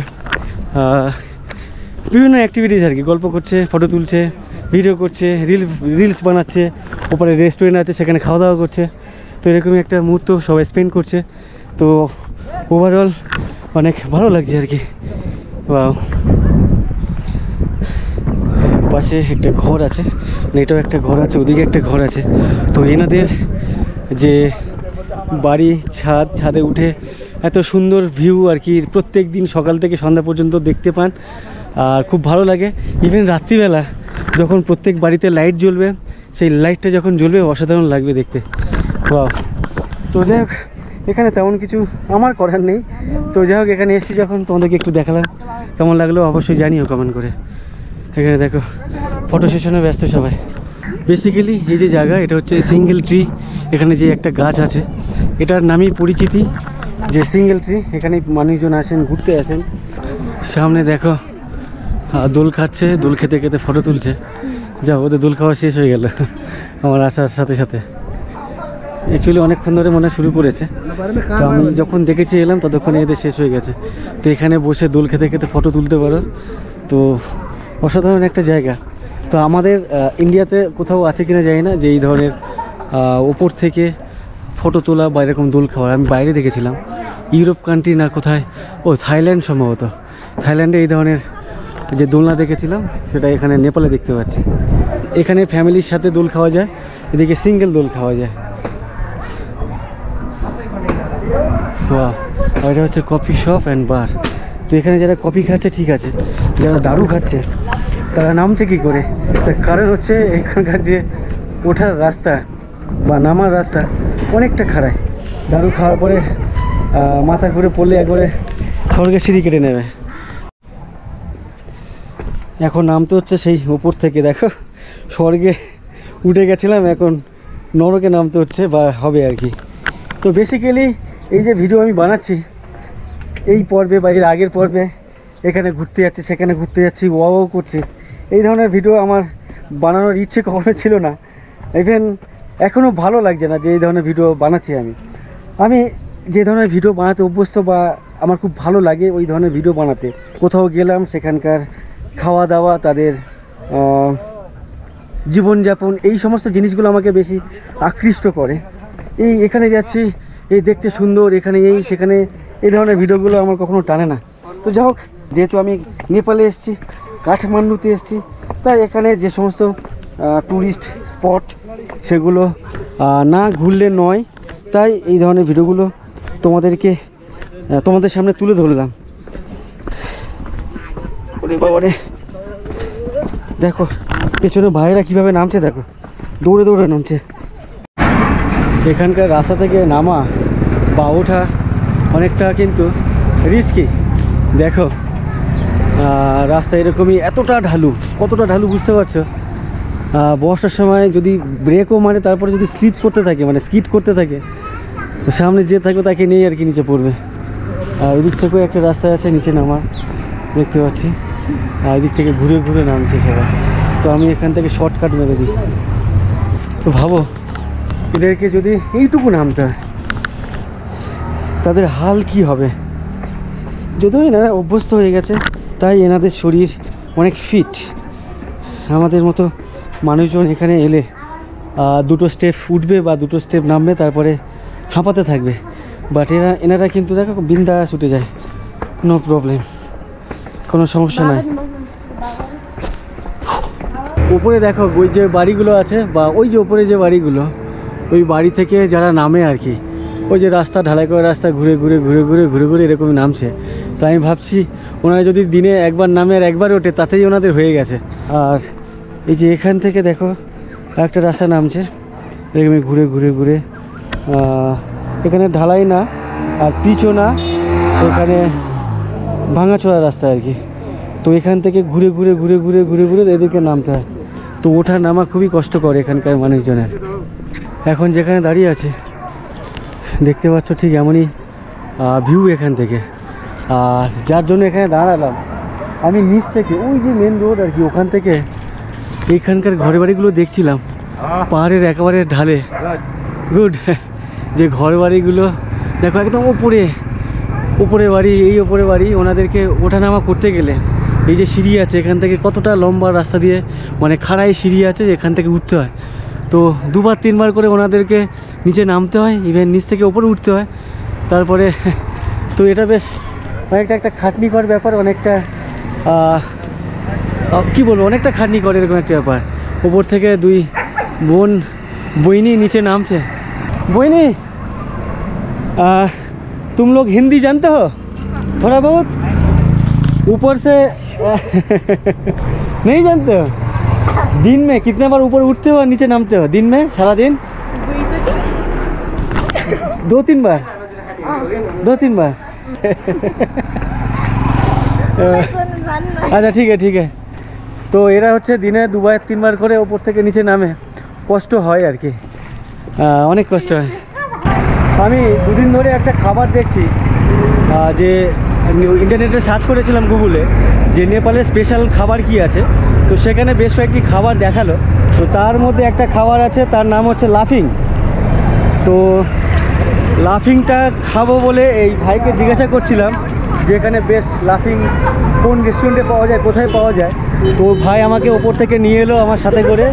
বিভিন্ন অ্যাক্টিভিটিস আর কি, গল্প করছে, ফটো তুলছে, ভিডিও করছে, রিলস বানাচ্ছে। ওপরে রেস্টুরেন্ট আছে, সেখানে খাওয়া দাওয়া করছে। তো এরকমই একটা মুহূর্ত সবাই স্পেন্ড করছে। তো ওভারঅল অনেক ভালো লাগছে আর কি। ওয়াও। পাশে একটা ঘর আছে, এটাও একটা ঘর আছে, ওদিকে একটা ঘর আছে। তো এনাদের যে বাড়ি, ছাদে উঠে এত সুন্দর ভিউ আর কি প্রত্যেক দিন সকাল থেকে সন্ধ্যা পর্যন্ত দেখতে পান, আর খুব ভালো লাগে। ইভেন রাত্রিবেলা যখন প্রত্যেক বাড়িতে লাইট জ্বলবে, সেই লাইটটা যখন জ্বলবে অসাধারণ লাগবে দেখতে। ওয়াও। তো যাই হোক, এখানে তেমন কিছু আমার করার নেই। তো যাই হোক, এখানে এসেছি যখন তোমাদেরকে একটু দেখালাম, কেমন লাগলো অবশ্যই জানিও কমেন্ট করে। এখানে দেখো ফটো সেশনে ব্যস্ত সবাই। বেসিক্যালি এই যে জায়গা, এটা হচ্ছে সিঙ্গেল ট্রি। এখানে যে একটা গাছ আছে, এটার নামই পরিচিতি যে সিঙ্গেল ট্রি। এখানে মানুষজন আসেন, ঘুরতে আসেন। সামনে দেখো দোল খাচ্ছে, দোল খেতে ফটো তুলছে। যা, ওদের দোল খাওয়া শেষ হয়ে গেল আমার আসার সাথে সাথে। অ্যাকচুয়ালি অনেকক্ষণ ধরে মনে শুরু করেছে, তো আমি যখন দেখেছি এলাম ততক্ষণে এদের শেষ হয়ে গেছে। তো এখানে বসে দোল খেতে খেতে ফটো তুলতে পারো, তো অসাধারণ একটা জায়গা। তো আমাদের ইন্ডিয়াতে কোথাও আছে কিনা জানি না যে এই ধরনের ওপর থেকে ফটো তোলা বা এরকম দোল খাওয়া। আমি বাইরে দেখেছিলাম ইউরোপ কান্ট্রি না কোথায়, ও থাইল্যান্ড সম্ভবত, থাইল্যান্ডে এই ধরনের যে দোলনা দেখেছিলাম সেটা এখানে নেপালে দেখতে পাচ্ছি। এখানে ফ্যামিলির সাথে দোল খাওয়া যায়, এদিকে সিঙ্গেল দোল খাওয়া যায়। বাহ, আর এটা হচ্ছে কফি শপ অ্যান্ড বার। তো এখানে যারা কফি খাচ্ছে ঠিক আছে, যারা দারু খাচ্ছে তারা নামছে কি করে? তার কারণ হচ্ছে এখানকার যে ওঠার রাস্তা বা নামার রাস্তা অনেকটা খাড়ায়। দারু খাওয়ার পরে মাথা ঘুরে পড়লে একবারে স্বর্গে সিঁড়ি কেটে নেবে। এখন নামতে হচ্ছে সেই উপর থেকে, দেখো স্বর্গে উঠে গেছিলাম, এখন নরকে নামতে হচ্ছে বা হবে আর কি। তো বেসিক্যালি এই যে ভিডিও আমি বানাচ্ছি এই পর্বে বা এর আগের পর্বে এখানে ঘুরতে যাচ্ছি সেখানে ঘুরতে যাচ্ছি ওয়াও করছি, এই ধরনের ভিডিও আমার বানানোর ইচ্ছে কখনো ছিল না। ইভেন এখনও ভালো লাগছে না যে এই ধরনের ভিডিও বানাচ্ছি। আমি যে ধরনের ভিডিও বানাতে অভ্যস্ত বা আমার খুব ভালো লাগে ওই ধরনের ভিডিও বানাতে। কোথাও গেলাম সেখানকার খাওয়া দাওয়া, তাদের জীবনযাপন, এই সমস্ত জিনিসগুলো আমাকে বেশি আকৃষ্ট করে। এই এখানে যাচ্ছি, এই দেখতে সুন্দর, এখানে এই সেখানে, এই ধরনের ভিডিওগুলো আমার কখনো টানে না। তো যাই হোক, যেহেতু আমি নেপালে এসেছি, কাঠমান্ডুতে এসেছি, তাই এখানে যে সমস্ত ট্যুরিস্ট স্পট সেগুলো না ঘুরলে নয়, তাই এই ধরনের ভিডিওগুলো তোমাদের সামনে তুলে ধরলাম। ওরে বাবারে, দেখো পেছনে ভাইয়েরা কীভাবে নামছে, দেখো দৌড়ে দৌড়ে নামছে। এখানকার রাস্তা থেকে নামা বা ওঠা অনেকটা কিন্তু রিস্কি। দেখো রাস্তা এরকমই, এতটা ঢালু, কতটা ঢালু বুঝতে পারছো। বর্ষার সময় যদি ব্রেকও মারে তারপরে যদি স্লিপ করতে থাকে, মানে স্কিড করতে থাকে, সামনে যে থাকবে তাকে নিয়ে আর কি নিচে পড়বে। আর ওদিক থেকেও একটা রাস্তা আছে নিচে নামার, দেখতে পাচ্ছি। আর এদিক থেকে ঘুরে ঘুরে নামছে সবাই। তো আমি এখান থেকে শর্টকাট মেরে দিই। তো ভাবো এদেরকে যদি এইটুকু নামতে হয় তাদের হাল কি হবে। যদিও এনারা অভ্যস্ত হয়ে গেছে তাই এনাদের শরীর অনেক ফিট। আমাদের মতো মানুষজন এখানে এলে দুটো স্টেপ উঠবে বা দুটো স্টেপ নামবে, তারপরে হাঁপাতে থাকবে। বাট এনারা কিন্তু দেখো বিন্দাস উঠে যায়, নো প্রবলেম, কোনো সমস্যা নাই। উপরে দেখো ওই যে বাড়িগুলো আছে বা ওই যে উপরে যে বাড়িগুলো, ওই বাড়ি থেকে যারা নামে আর কি, ওই যে রাস্তা ঢালাই করে রাস্তা ঘুরে ঘুরে ঘুরে ঘুরে ঘুরে ঘুরে এরকমই নামছে। তাই আমি ভাবছি ওনারা যদি দিনে একবার নামে আর একবার ওঠে তাতেই ওনাদের হয়ে গেছে। আর এই যে এখান থেকে দেখো একটা রাস্তা নামছে এরকমই ঘুরে ঘুরে ঘুরে, এখানে ঢালাই না আর পিচও না, এখানে ভাঙাচোরা রাস্তা আর কি। তো এখান থেকে ঘুরে ঘুরে ঘুরে ঘুরে ঘুরে ঘুরে এদিকে নামতে হয়। তো ওঠা নামা খুবই কষ্টকর এখানকার মানুষজনের। এখন যেখানে দাঁড়িয়ে আছে দেখতে পাচ্ছ ঠিক এমনই ভিউ এখান থেকে। আর যার জন্য এখানে দাঁড়ালাম আমি নিচ থেকে, ওই যে মেন রোড আর কি, ওখান থেকে এইখানকার ঘর বাড়িগুলো দেখছিলাম পাহাড়ের একেবারে ঢালে। গুড, যে ঘর বাড়িগুলো দেখো একদম উপরে বাড়ি, এই ওপরে বাড়ি। ওনাদেরকে ওঠানামা করতে গেলে এই যে সিঁড়ি আছে এখান থেকে কতটা লম্বা রাস্তা দিয়ে, মানে খাড়াই সিঁড়ি আছে, এখান থেকে উঠতে হয়। তো দুবার তিনবার করে ওনাদেরকে নিচে নামতে হয়, ইভেন নিচ থেকে ওপরে উঠতে হয়। তারপরে তো এটা বেশ অনেকটা একটা খাটনিকর ব্যাপার, অনেকটা কি বলবো, অনেকটা খাটনিকর এরকম একটা ব্যাপার। ওপর থেকে দুই বইনি নিচে नामছে। বইনি तुम लोग हिंदी जानते हो थोड़ा बहुत? ऊपर से नहीं जानते हो? दिन में कितने बार ऊपर उठते हो और नीचे नामते हो दिन में, सारा दिन? 2-3 बार, 2-3 बार। अच्छा ठीक है। তো এরা হচ্ছে দিনে 2-3 বার করে ওপর থেকে নিচে নামে, কষ্ট হয় আর কি, অনেক কষ্ট হয়। আমি দুদিন ধরে একটা খাবার দেখছি, যে ইন্টারনেটে সার্চ করেছিলাম গুগলে যে নেপালের স্পেশাল খাবার কি আছে। তো সেখানে বেশ কয়েকটি খাবার দেখালো। তো তার মধ্যে একটা খাবার আছে, তার নাম হচ্ছে লাফিং। তো লাফিংটা খাবো বলে এই ভাইকে জিজ্ঞাসা করছিলাম যে এখানে বেস্ট লাফিং কোন রেস্টুরেন্টে পাওয়া যায়, কোথায় পাওয়া যায়। তো ভাই আমাকে ওপর থেকে নিয়ে এলো আমার সাথে করে,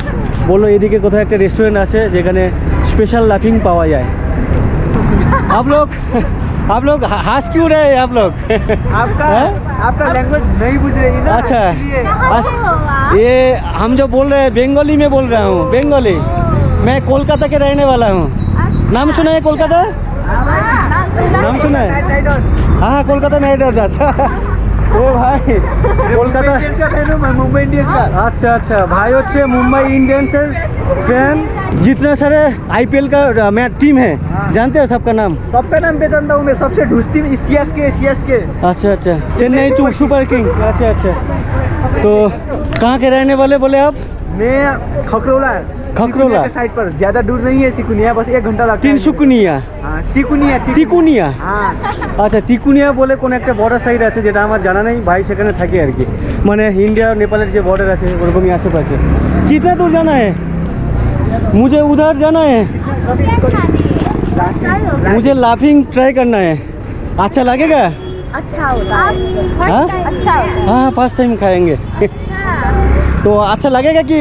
বললো এদিকে কোথায় একটা রেস্টুরেন্ট আছে যেখানে স্पेशल लाफिंग पावा जाए। आप लोग हंस क्यों रहे हैं आप लोग? आपका लैंग्वेज नहीं बुझ रही ना। अच्छा कहाँ से हो आप? ये हम जो बोल रहे हैं बंगाली में बोल रहा हूँ, बंगाली। मैं कोलकाता के रहने वाला हूँ। नाम सुना है कोलकाता? नाम सुना है? हाँ कोलकाता नाइट राइडर्स। ओ भाई कोलकाता मुंबई इंडियंस का। अच्छा अच्छा भाई अच्छे मुंबई इंडियंस फैन। जितने सारे आईपीएल का मैच टीम है जानते हो सबका नाम? सबका नाम पे जानता हूँ मैं, सबसे ढूंढती हूँ सीएसके। अच्छा अच्छा चेन्नई सुपर किंग। अच्छा अच्छा तो कहाँ के रहने वाले बोले आप? मैं खकरौला साइड पर, ज्यादा दूर नहीं है तिकुनिया, बस 1 घंटा लगता है। তিনসুকুনিয়া। हाँ तिकुनिया তিকুনিয়া। हाँ আচ্ছা তিকুনিয়া বলে কোন একটা বর্ডার সাইড আছে যেটা আমার জানা নেই, ভাই সেখানে থাকে আর কি, মানে ইন্ডিয়া আর নেপালের যে বর্ডার আছে ওরকমই আশেপাশে। कितना दूर जाना है? मुझे उधर जाना है, मुझे लाफिंग ट्राई करना है। अच्छा लगेगा? अच्छा होता है। हाँ? अच्छा होता है। हाँ फर्स्ट टाइम खाएंगे। तो अच्छा लगेगा कि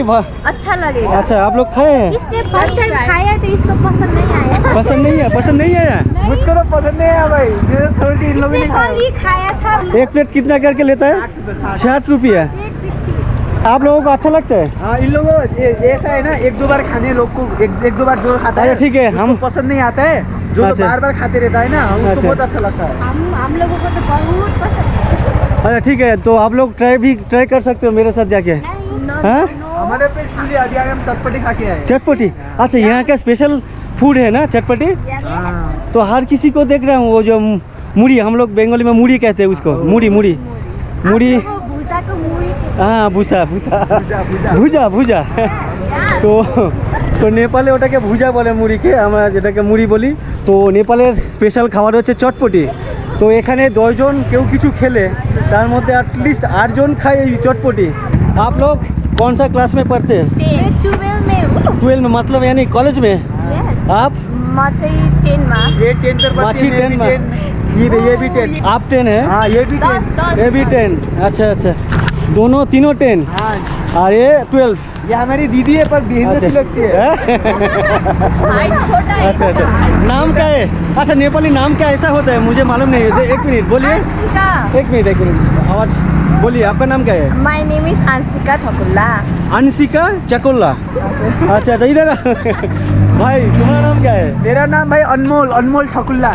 अच्छा लगेगा। अच्छा आप लोग खाए हैं? इसने फर्स्ट टाइम खाया तो इसको पसंद नहीं आया। पसंद नहीं है? पसंद नहीं आया? मुझको तो पसंद नहीं आया भाई, मेरे छोड़ के इन लोगों ने कल ही खाया था। एक प्लेट कितना करके लेता है? 60 रुपया। आप लोगों को अच्छा लगता है? हाँ इन लोगों ऐसा है ना, 1-2 बार खाने लोग को एक दो बार जो खाता है अच्छा, ठीक है, उसको हम- पसंद नहीं आता है, जो अच्छा। बार बार खाते रहता है ना उसको अच्छा। बहुत अच्छा लगता है। हम लोगों को तो बहुत पसंद है। अच्छा ठीक है तो आप लोग ट्राई कर सकते हो मेरे साथ जाके। हाँ? हमारे पे इसलिए अभी हम चटपटी खा के आए। चटपटी। अच्छा यहाँ का स्पेशल फूड है ना चटपटी? हाँ तो हर किसी को देख रहा हूँ वो जो मुड़ी, हम लोग बंगाली में मुड़ी कहते हैं उसको, मुड़ी मुड़ी मुड़ी। भूसा को मुड़ी हाँ भूसा भूसा ভুজা ভুজা। তো নেপালে ওটাকে ভুজা বলে মুড়িকে, আমরা যেটাকে মুড়ি বলি। তো নেপালের স্পেশাল খাবার হচ্ছে চটপটি। তো এখানে 10 জন কেউ কিছু খেলে তার মধ্যে एटलीस्ट 8 জন খায় এই চটপটি। आप लोग कौन सा क्लास में पढ़ते हैं? 12 में 12 में मतलब यानी कॉलेज में? आप? म चाहिँ 10 मा। ये 10 पर माछी 10 में, ये भी 10। आप 10 है? हाँ ये भी 10। 10 ये भी 10। अच्छा अच्छा दोनों तीनों 10 हाँ और ये 12। ये हमारी दीदी है पर बहन जैसी लगती है। हाइट छोटा है। अच्छा अच्छा नाम क्या है? अच्छा नेपाली नाम क्या ऐसा होता है मुझे मालूम नहीं है। एक मिनट बोलिए, अंशिका। एक मिनट आवाज बोलिए, आपका नाम क्या है? My name is Anshika ठकुल्ला। Anshika चकोल्ला। अच्छा अच्छा इधर भाई तुम्हारा नाम क्या है? मेरा नाम भाई अनमोल ठकुल्ला।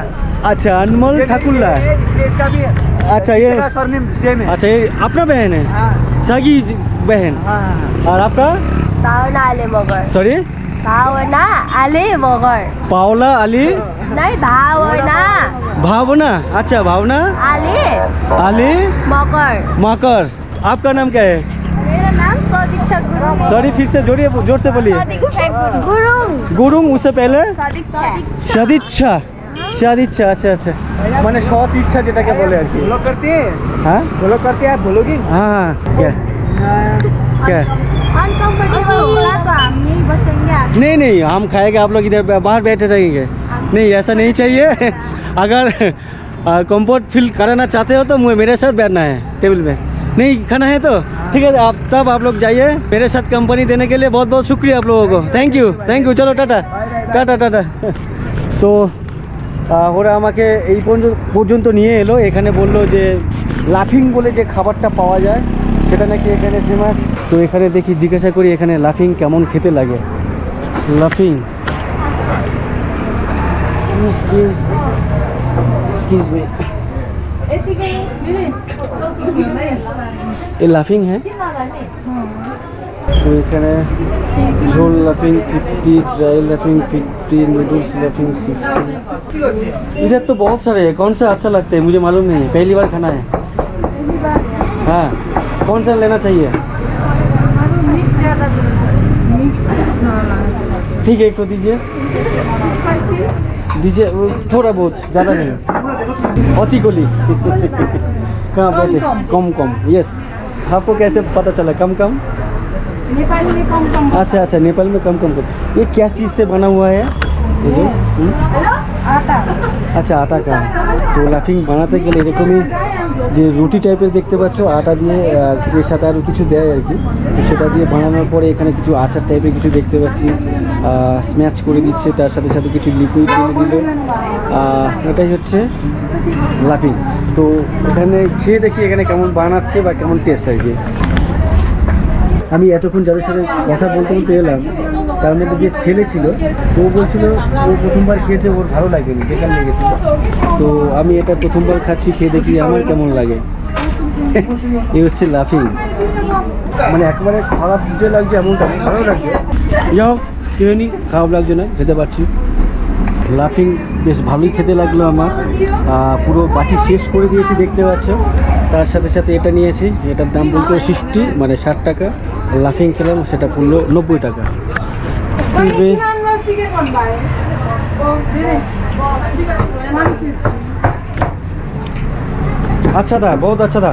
अच्छा अनमोल ठाकुल्ला। इसलिए इसका भी अच्छा ये सरनेम सेम है। अच्छा ये अपना बहन है? हाँ सगी बहन। हाँ और आपका? भावना आले मगर। सॉरी भावना आले मगर। पावला अली नहीं भावना भावना। अच्छा भावना आले अली मगर। माकर। आपका नाम क्या है? मेरा नाम सदीक्षा गुरुङ। सॉरी फिर से जोड़िए, जोर से बोलिए। सदीक्षा गुरुङ। गुरुङ उससे पहले सदीक्षा। सदिच्छा। सदिच्छा अच्छा अच्छा माने सत इच्छा যেটাকে বলে আর কি। बोलो करते हैं, हाँ बोलो करते हैं, आप बोलोगी? हाँ क्या क्या? अनकंफर्टेबल होगा तो हम यही बसेंगे आगे। नहीं नहीं हम खाएंगे, आप लोग इधर बाहर बैठे रहेंगे। नहीं ऐसा नहीं चाहिए। अगर कंफर्ट फील कराना चाहते हो तो मेरे साथ बैठना है टेबल में। नहीं खाना है तो ठीक है आप तब आप लोग जाइए। मेरे साथ कंपनी देने के लिए बहुत बहुत शुक्रिया आप लोगों को। थैंक यू चलो टाटा टाटा टाटा। তো ওরা আমাকে এই পর্যন্ত নিয়ে এলো, এখানে বললো যে লাফিং বলে যে খাবারটা পাওয়া যায় সেটা নাকি এখানে ফেমাস। তো এখানে দেখি জিজ্ঞাসা করি এখানে লাফিং কেমন খেতে লাগে। লাফিং एक्सक्यूज मी ये लाफिंग है? तो এখানে झोल laughing 50, dry laughing 50, noodles laughing 60। इधर तो बहुत सारे हैं, कौन सा अच्छा लगता है मुझे मालूम नहीं है, पहली बार खाना है। हाँ कौन सा लेना चाहिए? ठीक है एक तो दीजिए दीजिए वो थोड़ा बहुत ज़्यादा नहीं। अति गोली कहाँ बैठे? कम कम यस। आपको कैसे पता चला कम कम? नेपाली में कम कम। अच्छा अच्छा नेपाल में कम कम कर। ये क्या चीज़ से बना हुआ है? ये जो हेलो आटा আচ্ছা আটা কা তো লাফিং বানাতে গেলে এরকমই যে রুটি টাইপের দেখতে পাচ্ছ আটা দিয়ে এর সাথে আরও কিছু দেয় আর কি, তো সেটা দিয়ে বানানোর পরে এখানে কিছু আচার টাইপের কিছু দেখতে পাচ্ছি স্ম্যাচ করে দিচ্ছে, তার সাথে সাথে কিছু লিকুইড দিয়ে দিল। এটাই হচ্ছে লাফিং। তো এখানে খেয়ে দেখি এখানে কেমন বানাচ্ছে বা কেমন টেস্ট আর কি। আমি এতক্ষণ যাদের সাথে কথা বলতে বলতে এলাম, তার মধ্যে যে ছেলে ছিল ও বলছিল ও প্রথমবার খেয়েছে, ওর ভালো লাগেনি, বেকার লেগেছিল। তো আমি এটা প্রথমবার খাচ্ছি, খেয়ে দেখি আমার কেমন লাগে। এই হচ্ছে লাফিং, মানে একেবারে খারাপ যে লাগছে এমনটা ভালো লাগছে। যাও খেয়ে নি, খারাপ লাগছে না, খেতে পারছি। লাফিং বেশ ভালোই খেতে লাগলো আমার, পুরো বাটি শেষ করে দিয়েছি দেখতে পাচ্ছ। তার সাথে সাথে এটা নিয়েছি, এটার দাম বলতে 60 মানে 60 টাকা। লাফিং খেলাম, সেটা পড়লো 90 টাকা। আচ্ছা দা, বহুত আচ্ছা দা।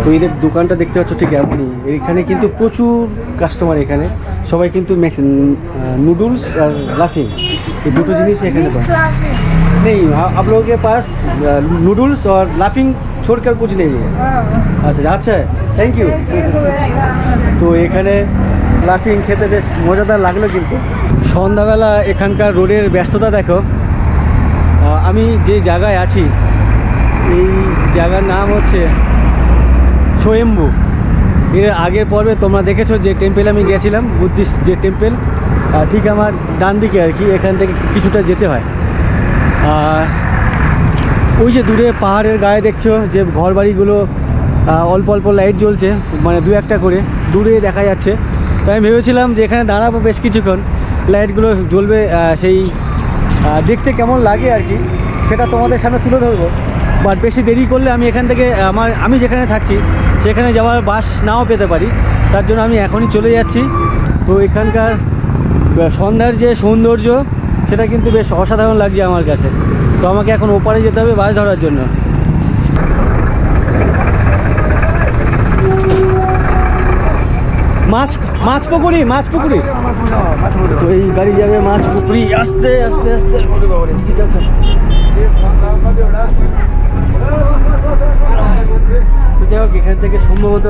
তো এদের দোকানটা দেখতে পাচ্ছ ঠিক এমনই, এখানে কিন্তু প্রচুর কাস্টমার, এখানে সবাই কিন্তু নুডলস আর লাফিং এই দুটো জিনিস এখানে পায়। नहीं आप लोगों के पास नूडल्स और लाफिंग छोड़कर कुछ नहीं है? अच्छा अच्छा है, थैंक यू। তো এখানে লাফিং খেতে বেশ মজাদার লাগলো। কিন্তু সন্ধ্যাবেলা এখানকার রোডের ব্যস্ততা দেখো। আমি যে জায়গায় আছি এই জায়গার নাম হচ্ছে স্বয়ম্ভু। এর আগের পর্বে তোমরা দেখেছো যে টেম্পেল আমি গেছিলাম, বুদ্ধিস্ট যে টেম্পেল, ঠিক আমার ডান দিকে আর কি, এখান থেকে কিছুটা যেতে হয়। আর ওই যে দূরে পাহাড়ের গায়ে দেখছো যে ঘর বাড়িগুলো অল্প অল্প লাইট জ্বলছে, মানে দু একটা করে দূরে দেখা যাচ্ছে। তাই আমি ভেবেছিলাম যে এখানে দাঁড়াবো বেশ কিছুক্ষণ, লাইটগুলো জ্বলবে, সেই দেখতে কেমন লাগে আর কি সেটা তোমাদের সামনে তুলে ধরবো। বাট বেশি দেরি করলে আমি এখান থেকে আমি যেখানে থাকছি সেখানে যাওয়ার বাস নাও পেতে পারি, তার জন্য আমি এখনই চলে যাচ্ছি। তো এখানকার সন্ধ্যার যে সৌন্দর্য সেটা কিন্তু বেশ অসাধারণ লাগছে আমার কাছে। তো আমাকে এখন ওপারে যেতে হবে বাস ধরার জন্য। মাছ পুকুরি তো এই গাড়ি যাবে মাছ পুকুরি, আস্তে আস্তে আস্তে। যাই হোক, এখান থেকে সম্ভবত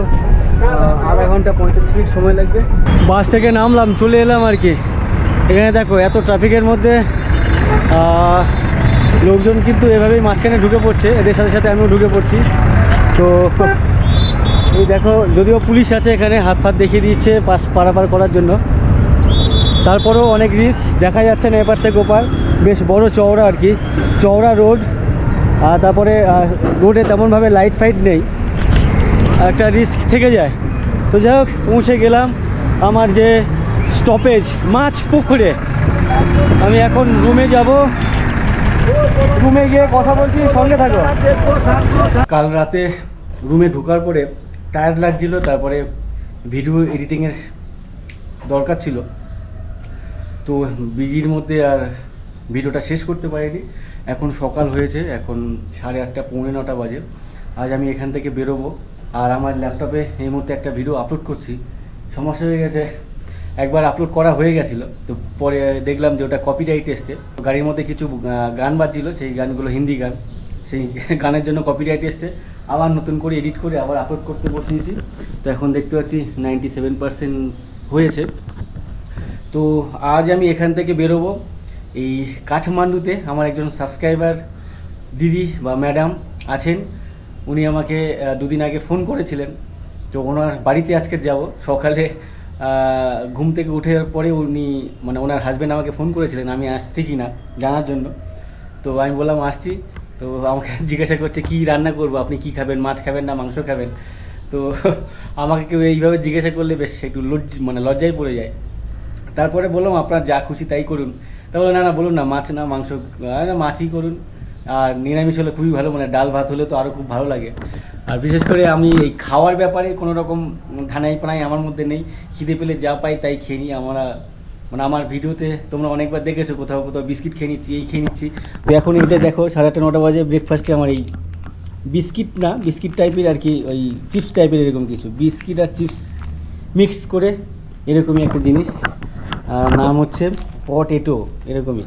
আধা ঘন্টা 35 মিনিট সময় লাগবে। বাস থেকে নামলাম, চলে এলাম আর কি। এখানে দেখো এত ট্রাফিকের মধ্যে লোকজন কিন্তু এভাবেই মাঝখানে ঢুকে পড়ছে, এদের সাথে সাথে আমিও ঢুকে পড়ছি। তো এই দেখো, যদিও পুলিশ আছে এখানে, হাত ফাত দেখিয়ে দিচ্ছে পাস পারাপার করার জন্য, তারপরেও অনেক রিস্ক, দেখা যাচ্ছে না এপার থেকে ওপার। বেশ বড় চওড়া আর কি, চওড়া রোড। আর তারপরে রোডে তেমনভাবে লাইট ফাইট নেই, একটা রিস্ক থেকে যায়। তো যাই হোক, পৌঁছে গেলাম আমার যে স্টপেজ মাছ পুকুরে। আমি এখন রুমে যাব, রুমে গিয়ে কথা বলছি, সঙ্গে থাকো। কাল রাতে রুমে ঢোকার পরে টায়ার্ড লাগছিল, তারপরে ভিডিও এডিটিংয়ের দরকার ছিল, তো বিজির মধ্যে আর ভিডিওটা শেষ করতে পারিনি। এখন সকাল হয়েছে, এখন 8:30 পৌনে 9টা বাজে। আজ আমি এখান থেকে বেরোবো, আর আমার ল্যাপটপে এই মুহূর্তে একটা ভিডিও আপলোড করছি। সমস্যা হয়ে গেছে, একবার আপলোড করা হয়ে গেছিলো, তো পরে দেখলাম যে ওটা কপিরাইট এসছে। গাড়ির মধ্যে কিছু গান বাজছিল, সেই গানগুলো হিন্দি গান, সেই গানের জন্য কপিরাইট এসছে। আবার নতুন করে এডিট করে আবার আপলোড করতে বসিয়েছি। তো এখন দেখতে পাচ্ছি 97% হয়েছে। তো আজ আমি এখান থেকে বেরোবো। এই কাঠমান্ডুতে আমার একজন সাবস্ক্রাইবার দিদি বা ম্যাডাম আছেন, উনি আমাকে 2 দিন আগে ফোন করেছিলেন। তো ওনার বাড়িতে আজকে যাব। সকালে ঘুম থেকে উঠে পরে উনি মানে ওনার হাজব্যান্ড আমাকে ফোন করেছিলেন আমি আসছি কি না জানার জন্য। তো আমি বললাম আসছি। তো আমাকে জিজ্ঞাসা করছে কি রান্না করবো, আপনি কি খাবেন, মাছ খাবেন না মাংস খাবেন। তো আমাকে কেউ এইভাবে জিজ্ঞাসা করলে বেশ একটু লজ্জায় পড়ে যায়। তারপরে বললাম আপনার যা খুশি তাই করুন। তা বললো না বলুন না, মাছ না মাংস, মাছই করুন। আর নিরামিষ হলে খুবই ভালো, মানে ডাল ভাত হলে তো আরও খুব ভালো লাগে। আর বিশেষ করে আমি এই খাওয়ার ব্যাপারে কোনো রকম ধানাই পানাই আমার মধ্যে নেই। খিদে পেলে যা পাই তাই খেয়ে নিই। মানে আমার ভিডিওতে তোমরা অনেকবার দেখেছো কোথাও কোথাও বিস্কিট খেয়ে নিচ্ছি, এই খেয়ে নিচ্ছি। তো এখন এইটা দেখো 8:30 9টা বাজে, ব্রেকফাস্টে আমার এই বিস্কিট টাইপের আর কি, ওই চিপস টাইপের এরকম কিছু, বিস্কিট আর চিপস মিক্স করে এরকমই একটা জিনিস, নাম হচ্ছে পটেটো এরকমই।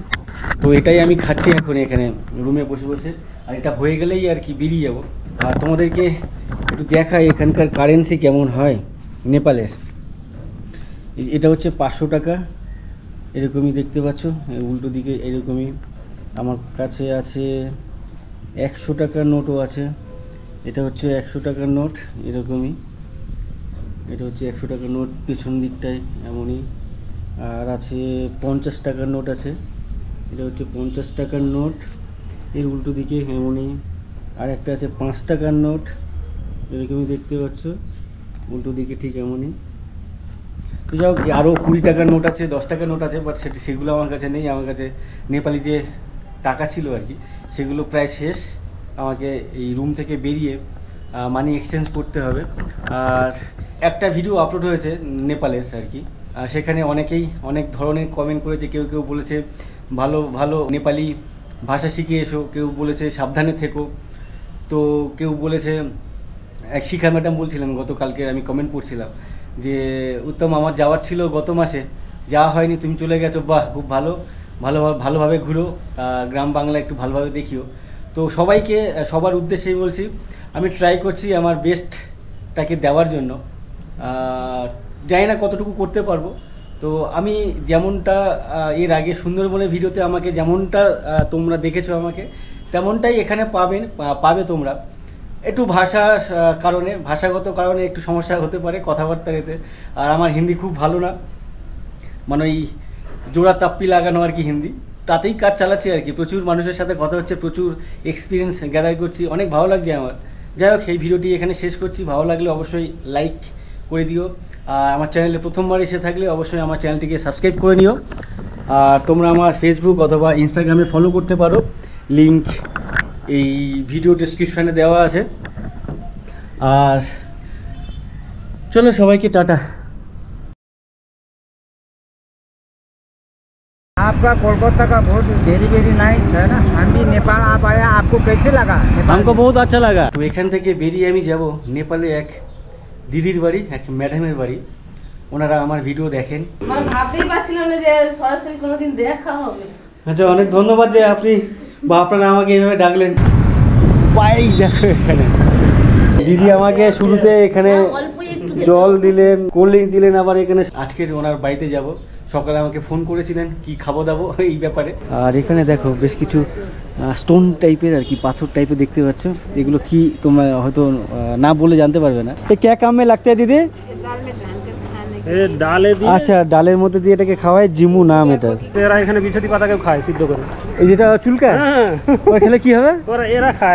তো এটাই আমি খাচ্ছি এখন এখানে রুমে বসে বসে। আর এটা হয়ে গেলেই আর কি বেরিয়ে যাব। আর তোমাদেরকে একটু দেখাই এখানকার কারেন্সি কেমন হয় নেপালের। এটা হচ্ছে 500 টাকা, এরকমই দেখতে পাচ্ছ, উল্টো দিকে এরকমই। আমার কাছে আছে 100 টাকার নোটও আছে। এটা হচ্ছে 100 টাকার নোট, এরকমই। এটা হচ্ছে 100 টাকার নোট, পেছন দিকটায় এমনই। আর আছে 50 টাকার নোট আছে, এটা হচ্ছে 50 টাকার নোট, এর উল্টো দিকে এমনই। আর একটা আছে 5 টাকার নোট, এরকমই দেখতে পাচ্ছ, উল্টো দিকে ঠিক এমনই। তো যাই হোক, আরও 20 টাকার নোট আছে, 10 টাকার নোট আছে, বাট সেগুলো আমার কাছে নেই। আমার কাছে নেপালি যে টাকা ছিল আর কি, সেগুলো প্রায় শেষ। আমাকে এই রুম থেকে বেরিয়ে মানি এক্সচেঞ্জ করতে হবে। আর একটা ভিডিও আপলোড হয়েছে নেপালের আর কি, সেখানে অনেকেই অনেক ধরনের কমেন্ট করেছে। কেউ কেউ বলেছে ভালো ভালো নেপালি ভাষা শিখে এসো, কেউ বলেছে সাবধানে থেকো, তো কেউ বলেছে, এক শিখা ম্যাডাম বলছিলেন গতকালকে, আমি কমেন্ট পড়ছিলাম যে উত্তম আমার যাওয়ার ছিল গত মাসে, যাওয়া হয়নি, তুমি চলে গেছো, বাহ খুব ভালো, ভালোভাবে ঘুরো, গ্রাম বাংলা একটু ভালোভাবে দেখিও। তো সবাইকে, সবার উদ্দেশ্যেই বলছি, আমি ট্রাই করছি আমার বেস্টটাকে দেওয়ার জন্য। জানি না কতটুকু করতে পারবো। তো আমি যেমনটা এর আগে সুন্দরবনের ভিডিওতে আমাকে যেমনটা তোমরা দেখেছো আমাকে, তেমনটাই এখানে পাবে তোমরা। একটু ভাষাগত কারণে একটু সমস্যা হতে পারে কথাবার্তার এতে। আর আমার হিন্দি খুব ভালো না, মানে ওই জোড়া তাপ্পি লাগানো আর কি হিন্দি, তাতেই কাজ চালাচ্ছি আর কি। প্রচুর মানুষের সাথে কথা হচ্ছে, প্রচুর এক্সপিরিয়েন্স গ্যাদার করছি, অনেক ভালো লাগছে আমার। যাই হোক, এই ভিডিওটি এখানে শেষ করছি। ভালো লাগলে অবশ্যই লাইক করে দিও। আর আমার চ্যানেলে প্রথমবার এসে থাকলে অবশ্যই আমার চ্যানেলটিকে সাবস্ক্রাইব করে নিও। আর তোমরা আমার ফেসবুক অথবা ইনস্টাগ্রামে ফলো করতে পারো, লিংক এই ভিডিও ডেসক্রিপশানে দেওয়া আছে। আর চলো সবাইকে টাটা। आपका कोलकाता का बहुत वेरी नाइस है ना। हम भी नेपाल आप आया, आपको कैसे लगा? हमको बहुत अच्छा लगा। তো এখান থেকে বেরিয়ে আমি যাব নেপালে এক দিদির বাড়ি, এক ম্যাডামের বাড়ি। ওনারা আমার ভিডিও দেখেন। মানে ভাবতেই পারছিলাম না যে সরাসরি কোনোদিন দেখা হবে। আচ্ছা, অনেক ধন্যবাদ যে আপনি বা আপনারা আমাকে এইভাবে ডাকলেন। পাই দেখো এখানে দিদি আমাকে শুরুতে এখানে জল দিলেন, কোল্ড ড্রিঙ্কস দিলেন, আবার এখানে আজকের ওনার বাড়িতে যাব। সকালে আমাকে ফোন করেছিলেন কি খাবো দাবো এই ব্যাপারে। আর এখানে দেখো বেশ কিছু স্টোন টাইপের আর কি, পাথর টাইপের দেখতে পাচ্ছ। এগুলো কি তোমরা হয়তো না বলে জানতে পারবে না। এ ক্যা কাম মে লাগতে হয় দিদি? আচ্ছা, ডালের মধ্যে দিয়ে এটাকে খাওয়ায়, জিমু নাম এটা। এরা এখানে বিছাতি পাতাকে খায় সিদ্ধ করে। এই যেটা চুলকা, ওরা খেলে কি হবে? এরা খায়।